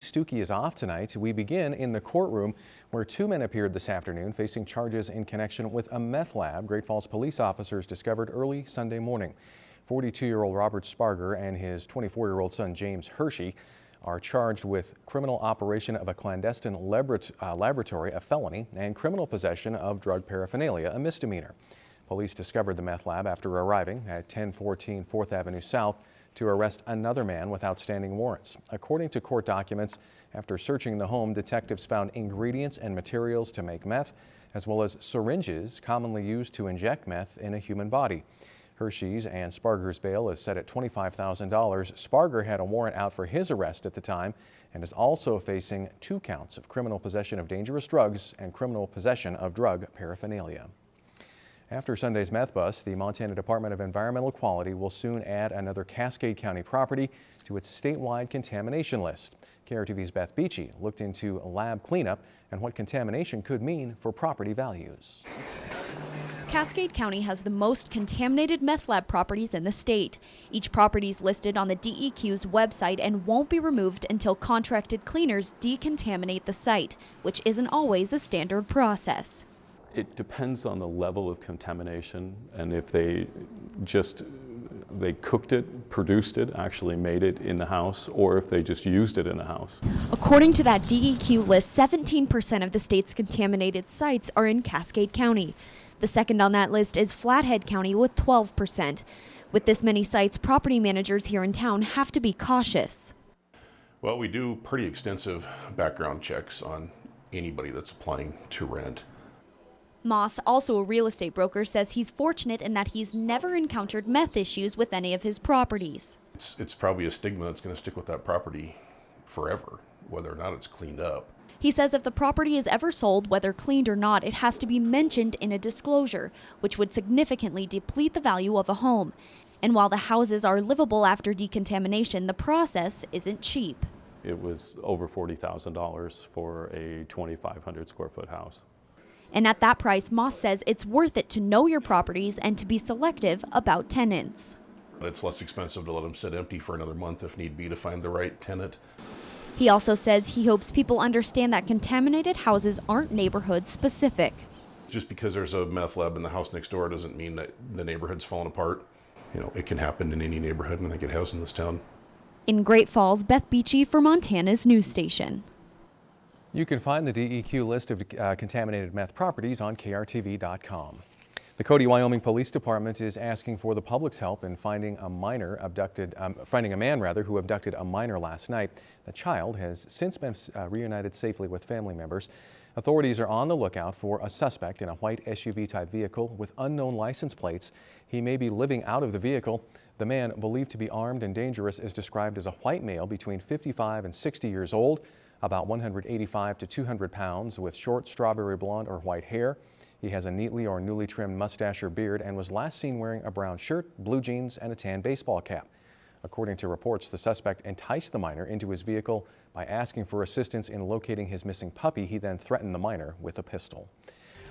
Stuckey is off tonight. We begin in the courtroom where two men appeared this afternoon facing charges in connection with a meth lab Great Falls police officers discovered early Sunday morning. 42-year-old Robert Spargur and his 24-year-old son James Hershey are charged with criminal operation of a clandestine laboratory, a felony, and criminal possession of drug paraphernalia, a misdemeanor. Police discovered the meth lab after arriving at 1014 4th Avenue South to arrest another man with outstanding warrants. According to court documents, after searching the home, detectives found ingredients and materials to make meth, as well as syringes commonly used to inject meth in a human body. Hershey's and Spargur's bail is set at $25,000. Spargur had a warrant out for his arrest at the time and is also facing 2 counts of criminal possession of dangerous drugs and criminal possession of drug paraphernalia. After Sunday's meth bust, the Montana Department of Environmental Quality will soon add another Cascade County property to its statewide contamination list. KRTV's Beth Beachy looked into lab cleanup and what contamination could mean for property values. Cascade County has the most contaminated meth lab properties in the state. Each property is listed on the DEQ's website and won't be removed until contracted cleaners decontaminate the site, which isn't always a standard process. It depends on the level of contamination, and if they cooked it, produced it, actually made it in the house, or if they just used it in the house. According to that DEQ list, 17% of the state's contaminated sites are in Cascade County. The second on that list is Flathead County with 12%. With this many sites, property managers here in town have to be cautious. Well, we do pretty extensive background checks on anybody that's applying to rent. Moss, also a real estate broker, says he's fortunate in that he's never encountered meth issues with any of his properties. It's probably a stigma that's going to stick with that property forever, whether or not it's cleaned up. He says if the property is ever sold, whether cleaned or not, it has to be mentioned in a disclosure, which would significantly deplete the value of a home. And while the houses are livable after decontamination, the process isn't cheap. It was over $40,000 for a 2,500 square foot house. And at that price, Moss says it's worth it to know your properties and to be selective about tenants. It's less expensive to let them sit empty for another month if need be to find the right tenant. He also says he hopes people understand that contaminated houses aren't neighborhood specific. Just because there's a meth lab in the house next door doesn't mean that the neighborhood's falling apart. You know, it can happen in any neighborhood, and I think it has in this town. In Great Falls, Beth Beachy for Montana's news station. You can find the DEQ list of contaminated meth properties on KRTV.com. The Cody, Wyoming Police Department is asking for the public's help in finding a man who abducted a minor last night. The child has since been reunited safely with family members. Authorities are on the lookout for a suspect in a white SUV-type vehicle with unknown license plates. He may be living out of the vehicle. The man, believed to be armed and dangerous, is described as a white male between 55 and 60 years old, about 185 to 200 pounds, with short strawberry blonde or white hair. He has a neatly or newly trimmed mustache or beard and was last seen wearing a brown shirt, blue jeans, and a tan baseball cap. According to reports, the suspect enticed the minor into his vehicle by asking for assistance in locating his missing puppy. He then threatened the minor with a pistol.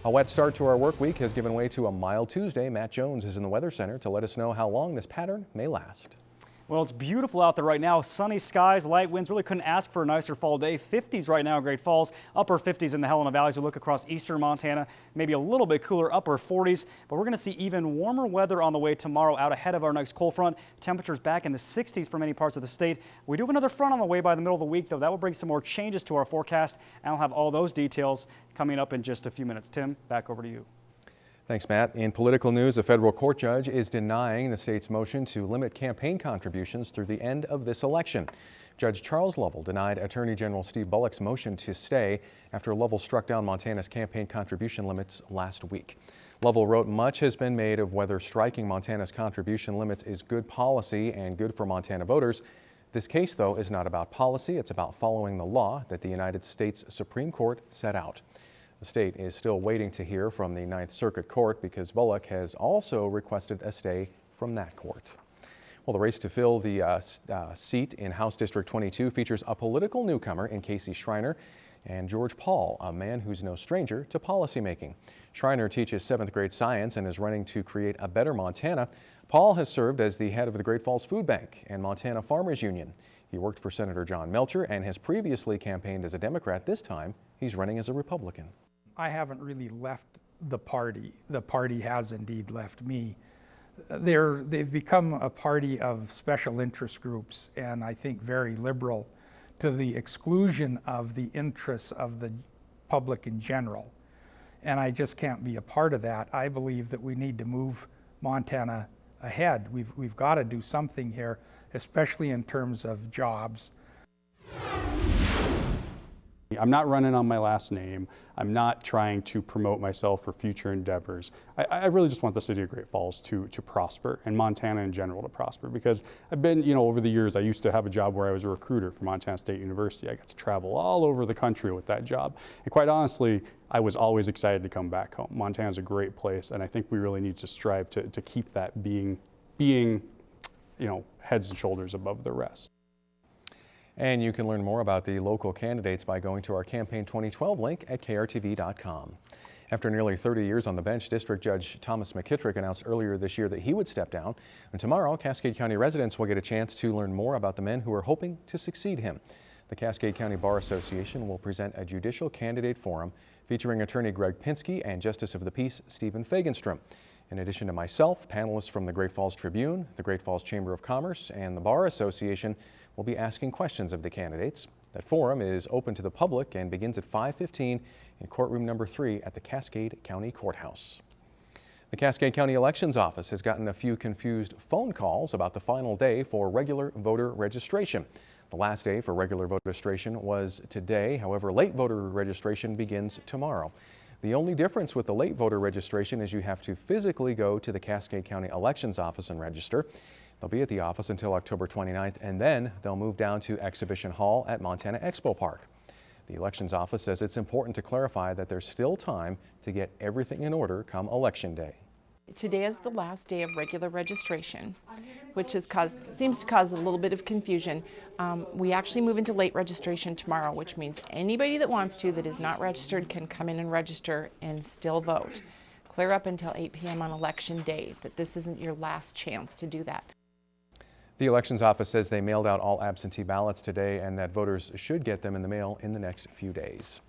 A wet start to our work week has given way to a mild Tuesday. Matt Jones is in the Weather Center to let us know how long this pattern may last. Well, it's beautiful out there right now. Sunny skies, light winds. Really couldn't ask for a nicer fall day. 50s right now in Great Falls, upper 50s in the Helena Valley. As we look across eastern Montana, maybe a little bit cooler, upper 40s. But we're going to see even warmer weather on the way tomorrow out ahead of our next cold front. Temperatures back in the 60s for many parts of the state. We do have another front on the way by the middle of the week, though. That will bring some more changes to our forecast. And I'll have all those details coming up in just a few minutes. Tim, back over to you. Thanks, Matt. In political news, a federal court judge is denying the state's motion to limit campaign contributions through the end of this election. Judge Charles Lovell denied Attorney General Steve Bullock's motion to stay after Lovell struck down Montana's campaign contribution limits last week. Lovell wrote, "Much has been made of whether striking Montana's contribution limits is good policy and good for Montana voters. This case, though, is not about policy. It's about following the law that the United States Supreme Court set out." The state is still waiting to hear from the Ninth Circuit Court because Bullock has also requested a stay from that court. Well, the race to fill the seat in House District 22 features a political newcomer in Casey Schreiner and George Paul, a man who's no stranger to policymaking. Schreiner teaches 7th grade science and is running to create a better Montana. Paul has served as the head of the Great Falls Food Bank and Montana Farmers Union. He worked for Senator John Melcher and has previously campaigned as a Democrat. This time, he's running as a Republican. I haven't really left the party. The party has indeed left me. They've become a party of special interest groups, and I think very liberal, to the exclusion of the interests of the public in general. And I just can't be a part of that. I believe that we need to move Montana ahead. We've got to do something here, especially in terms of jobs. I'm not running on my last name. I'm not trying to promote myself for future endeavors. I really just want the city of Great Falls to prosper, and Montana in general to prosper, because I've been, over the years, I used to have a job where I was a recruiter for Montana State University. I got to travel all over the country with that job. And quite honestly, I was always excited to come back home. Montana's a great place, and I think we really need to strive to keep that being heads and shoulders above the rest. And you can learn more about the local candidates by going to our Campaign 2012 link at krtv.com. After nearly 30 years on the bench, District Judge Thomas McKittrick announced earlier this year that he would step down. And tomorrow, Cascade County residents will get a chance to learn more about the men who are hoping to succeed him. The Cascade County Bar Association will present a judicial candidate forum featuring attorney Greg Pinsky and Justice of the Peace Stephen Fagenstrom. In addition to myself, panelists from the Great Falls Tribune, the Great Falls Chamber of Commerce, and the Bar Association will be asking questions of the candidates. That forum is open to the public and begins at 5:15 in courtroom number 3 at the Cascade County Courthouse. The Cascade County Elections Office has gotten a few confused phone calls about the final day for regular voter registration. The last day for regular voter registration was today. However, late voter registration begins tomorrow. The only difference with the late voter registration is you have to physically go to the Cascade County Elections Office and register. They'll be at the office until October 29th, and then they'll move down to Exhibition Hall at Montana Expo Park. The Elections Office says it's important to clarify that there's still time to get everything in order come Election Day. Today is the last day of regular registration, which seems to cause a little bit of confusion. We actually move into late registration tomorrow, which means anybody that wants to that is not registered can come in and register and still vote. Clear up until 8 p.m. on Election Day, that this isn't your last chance to do that. The Elections Office says they mailed out all absentee ballots today and that voters should get them in the mail in the next few days.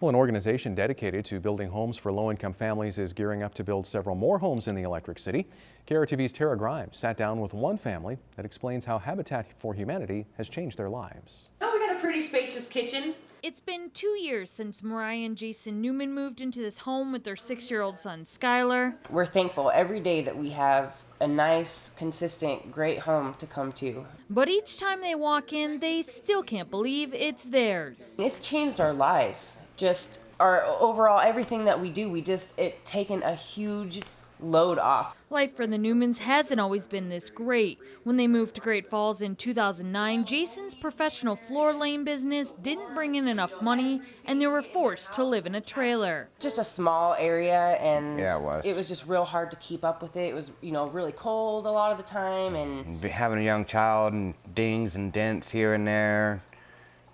Well, an organization dedicated to building homes for low-income families is gearing up to build several more homes in the Electric City. KRTV's Tara Grimes sat down with one family that explains how Habitat for Humanity has changed their lives. Oh, we got a pretty spacious kitchen. It's been 2 years since Mariah and Jason Newman moved into this home with their 6-year-old son, Skylar. We're thankful every day that we have a nice, consistent, great home to come to. But each time they walk in, they still can't believe it's theirs. It's changed our lives. Just our overall, everything that we do, it's taken a huge load off. Life for the Newmans hasn't always been this great. When they moved to Great Falls in 2009, Jason's professional floor laying business didn't bring in enough money, and they were forced to live in a trailer. Just a small area, and yeah, it was just real hard to keep up with it. It was, really cold a lot of the time, and having a young child and dings and dents here and there.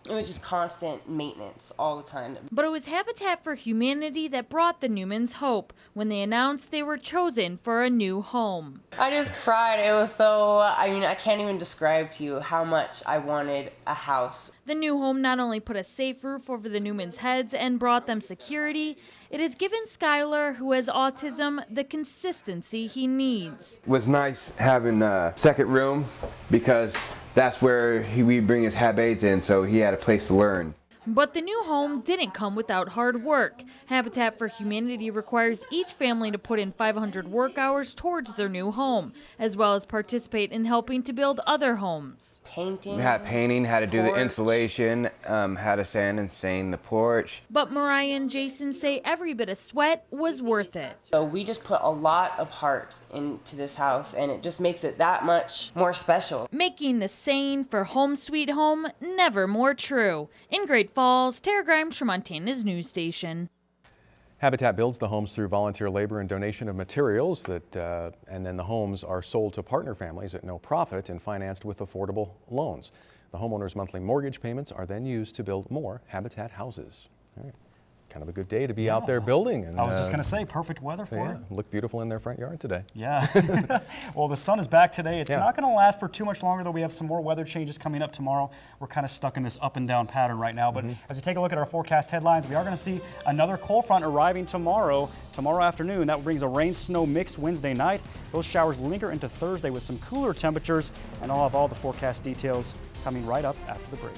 It was just constant maintenance all the time. But it was Habitat for Humanity that brought the Newmans hope when they announced they were chosen for a new home. I just cried. It was so, I can't even describe to you how much I wanted a house. The new home not only put a safe roof over the Newmans' heads and brought them security, it has given Skylar, who has autism, the consistency he needs. It was nice having a second room because that's where we bring his hab aids in, so he had a place to learn. But the new home didn't come without hard work. Habitat for Humanity requires each family to put in 500 work hours towards their new home, as well as participate in helping to build other homes. Painting. We had painting, how to do the insulation, how to sand and stain the porch. But Mariah and Jason say every bit of sweat was worth it. So we just put a lot of heart into this house, and it just makes it that much more special. Making the saying for home sweet home never more true. In Great Falls, Tara Grimes for Montana's news station. Habitat builds the homes through volunteer labor and donation of materials and then the homes are sold to partner families at no profit and financed with affordable loans. The homeowner's monthly mortgage payments are then used to build more Habitat houses. All right. kind of a good day to be out there building. And I was just going to say, perfect weather for it. Look beautiful in their front yard today. Yeah. Well, the sun is back today. It's not going to last for too much longer, though. We have some more weather changes coming up tomorrow. We're kind of stuck in this up and down pattern right now. But as we take a look at our forecast headlines, we are going to see another cold front arriving tomorrow afternoon. That brings a rain-snow mix Wednesday night. Those showers linger into Thursday with some cooler temperatures. And I'll have all the forecast details coming right up after the break.